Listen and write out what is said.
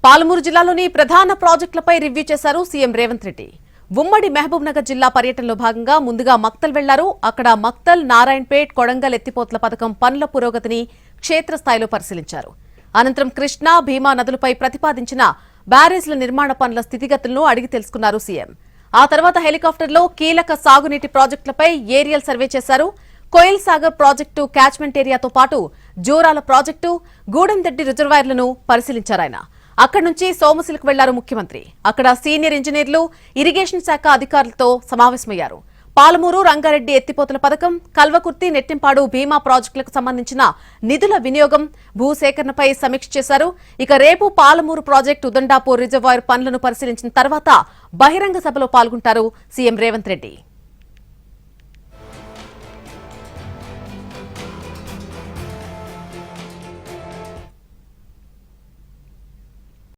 పాలమూరు జిల్లాలోని ప్రధాన ప్రాజెక్టులపై రివ్యూ చేశారు సీఎం రేవంత్ రెడ్డి. ఉమ్మడి మహబూబ్ నగర్ జిల్లా పర్యటనలో భాగంగా ముందుగా మక్తల్ వెళ్లారు. అక్కడ మక్తల్, నారాయణపేట్, కొడంగల్ ఎత్తిపోతల పథకం పనుల పురోగతిని క్షేత్రస్థాయిలో పరిశీలించారు. అనంతరం కృష్ణా, భీమా నదులపై ప్రతిపాదించిన బ్యారేజ్ల నిర్మాణ పనుల స్థితిగతులను అడిగి తెలుసుకున్నారు సీఎం. ఆ తర్వాత హెలికాప్టర్లో కీలక సాగునీటి ప్రాజెక్టులపై ఏరియల్ సర్వే చేశారు. కోయిల్ సాగర్ ప్రాజెక్టు క్యాచ్మెంట్ ఏరియాతో పాటు జోరాల ప్రాజెక్టు, గూడెందెడ్డి రిజర్వాయర్లను పరిశీలించారాయన. అక్కడి నుంచి సోమశిలకు వెళ్లారు ముఖ్యమంత్రి. అక్కడ సీనియర్ ఇంజనీర్లు, ఇరిగేషన్ శాఖ అధికారులతో సమావేశమయ్యారు. పాలమూరు, రంగారెడ్డి ఎత్తిపోతల పథకం, కల్వకుర్తి, నెట్టింపాడు, భీమా ప్రాజెక్టులకు సంబంధించిన నిధుల వినియోగం, భూసేకరణపై సమీక్ష చేశారు. ఇక రేపు పాలమూరు ప్రాజెక్టు ఉదండాపూర్ రిజర్వాయర్ పనులను పరిశీలించిన తర్వాత బహిరంగ సభలో పాల్గొంటారు సీఎం రేవంత్ రెడ్డి.